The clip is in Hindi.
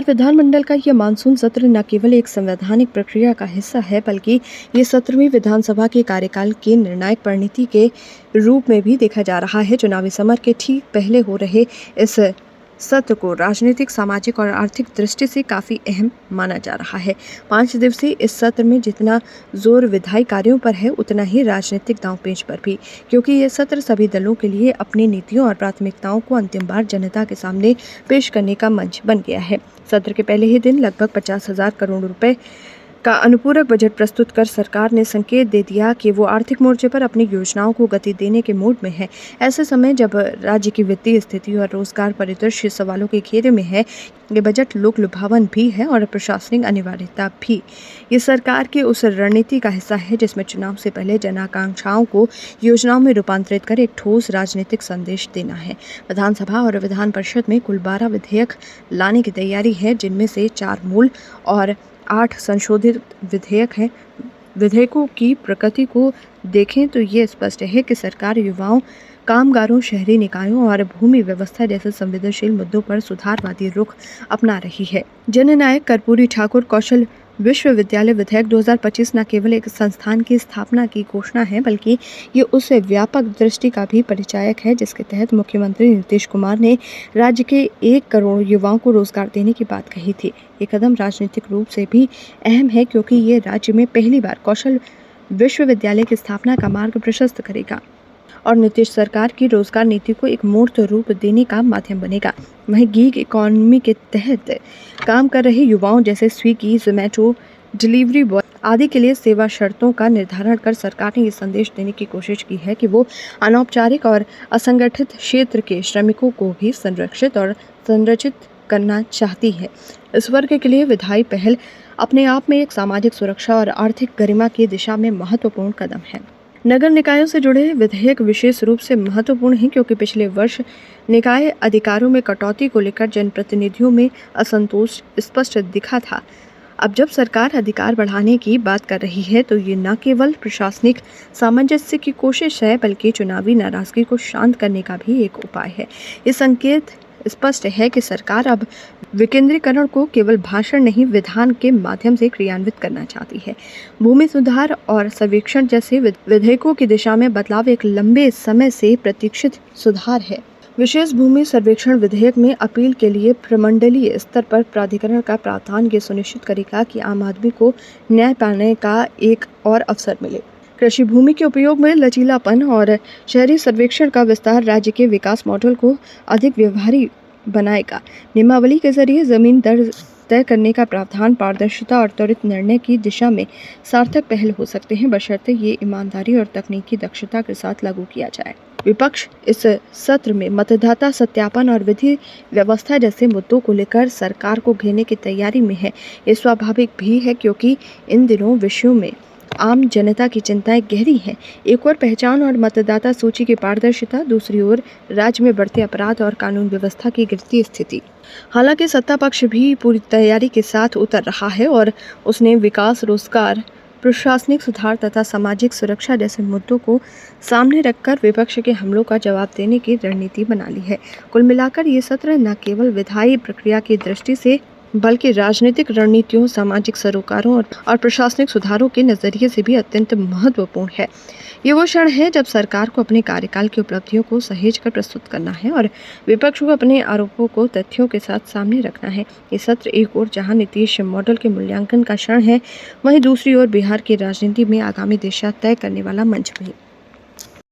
बिहार विधानमंडल का यह मानसून सत्र न केवल एक संवैधानिक प्रक्रिया का हिस्सा है, बल्कि ये 17वीं विधानसभा के कार्यकाल की निर्णायक परिणति के रूप में भी देखा जा रहा है। चुनावी समर के ठीक पहले हो रहे इस सत्र को राजनीतिक, सामाजिक और आर्थिक दृष्टि से काफी अहम माना जा रहा है। 5 दिवसीय इस सत्र में जितना जोर विधायी कार्यों पर है, उतना ही राजनीतिक दांवपेच पर भी, क्योंकि यह सत्र सभी दलों के लिए अपनी नीतियों और प्राथमिकताओं को अंतिम बार जनता के सामने पेश करने का मंच बन गया है। सत्र के पहले ही दिन लगभग 50,000 करोड़ रुपए का अनुपूरक बजट प्रस्तुत कर सरकार ने संकेत दे दिया कि वो आर्थिक मोर्चे पर अपनी योजनाओं को गति देने के मूड में है। ऐसे समय जब राज्य की वित्तीय स्थिति और रोजगार परिदृश्य सवालों के घेरे में है, ये बजट लोक लुभावन भी है और प्रशासनिक अनिवार्यता भी। ये सरकार की उस रणनीति का हिस्सा है जिसमें चुनाव से पहले जन आकांक्षाओं को योजनाओं में रूपांतरित कर एक ठोस राजनीतिक संदेश देना है। विधानसभा और विधान परिषद में कुल 12 विधेयक लाने की तैयारी है, जिनमें से 4 मूल और 8 संशोधित विधेयक हैं। विधेयकों की प्रकृति को देखें तो ये स्पष्ट है कि सरकार युवाओं, कामगारों, शहरी निकायों और भूमि व्यवस्था जैसे संवेदनशील मुद्दों पर सुधारवादी रुख अपना रही है। जननायक कर्पूरी ठाकुर कौशल विश्वविद्यालय विधेयक 2025 न केवल एक संस्थान की स्थापना की घोषणा है, बल्कि ये उस व्यापक दृष्टि का भी परिचायक है जिसके तहत मुख्यमंत्री नीतीश कुमार ने राज्य के 1 करोड़ युवाओं को रोजगार देने की बात कही थी। ये कदम राजनीतिक रूप से भी अहम है, क्योंकि ये राज्य में पहली बार कौशल विश्वविद्यालय की स्थापना का मार्ग प्रशस्त करेगा और नीतीश सरकार की रोजगार नीति को एक मूर्त रूप देने का माध्यम बनेगा। वहीं गीग इकोनॉमी के तहत काम कर रहे युवाओं जैसे स्विगी, जोमेटो, डिलीवरी बॉय आदि के लिए सेवा शर्तों का निर्धारण कर सरकार ने ये संदेश देने की कोशिश की है कि वो अनौपचारिक और असंगठित क्षेत्र के श्रमिकों को भी संरक्षित और संरचित करना चाहती है। इस वर्ग के लिए विधायी पहल अपने आप में एक सामाजिक सुरक्षा और आर्थिक गरिमा की दिशा में महत्वपूर्ण कदम है। नगर निकायों से जुड़े विधेयक विशेष रूप से महत्वपूर्ण हैं, क्योंकि पिछले वर्ष निकाय अधिकारों में कटौती को लेकर जनप्रतिनिधियों में असंतोष स्पष्ट दिखा था। अब जब सरकार अधिकार बढ़ाने की बात कर रही है, तो ये न केवल प्रशासनिक सामंजस्य की कोशिश है, बल्कि चुनावी नाराजगी को शांत करने का भी एक उपाय है। ये संकेत स्पष्ट है कि सरकार अब विकेंद्रीकरण को केवल भाषण नहीं, विधान के माध्यम से क्रियान्वित करना चाहती है। भूमि सुधार और सर्वेक्षण जैसे विधेयकों की दिशा में बदलाव एक लंबे समय से प्रतीक्षित सुधार है। विशेष भूमि सर्वेक्षण विधेयक में अपील के लिए प्रमंडलीय स्तर पर प्राधिकरण का प्रावधान ये सुनिश्चित करेगा कि आम आदमी को न्याय पाने का एक और अवसर मिले। कृषि भूमि के उपयोग में लचीलापन और शहरी सर्वेक्षण का विस्तार राज्य के विकास मॉडल को अधिक व्यवहारिक बनाएगा। नियमावली के जरिए जमीन दर तय करने का प्रावधान पारदर्शिता और त्वरित निर्णय की दिशा में सार्थक पहल हो सकते हैं, बशर्ते ये ईमानदारी और तकनीकी दक्षता के साथ लागू किया जाए। विपक्ष इस सत्र में मतदाता सत्यापन और विधि व्यवस्था जैसे मुद्दों को लेकर सरकार को घेरने की तैयारी में है। ये स्वाभाविक भी है, क्योंकि इन दिनों विषयों में आम जनता की चिंताएं गहरी हैं। एक ओर पहचान और मतदाता सूची की पारदर्शिता, दूसरी ओर राज्य में बढ़ते अपराध और कानून व्यवस्था की गिरती स्थिति। हालांकि सत्ता पक्ष भी पूरी तैयारी के साथ उतर रहा है और उसने विकास, रोजगार, प्रशासनिक सुधार तथा सामाजिक सुरक्षा जैसे मुद्दों को सामने रखकर विपक्ष के हमलों का जवाब देने की रणनीति बना ली है। कुल मिलाकर ये सत्र न केवल विधायी प्रक्रिया की दृष्टि से, बल्कि राजनीतिक रणनीतियों, सामाजिक सरोकारों और प्रशासनिक सुधारों के नजरिए से भी अत्यंत महत्वपूर्ण है। ये वो क्षण है जब सरकार को अपने कार्यकाल की उपलब्धियों को सहेज कर प्रस्तुत करना है और विपक्ष को अपने आरोपों को तथ्यों के साथ सामने रखना है। ये सत्र एक ओर जहां नीतीश मॉडल के मूल्यांकन का क्षण है, वहीं दूसरी ओर बिहार की राजनीति में आगामी दिशा तय करने वाला मंच भी।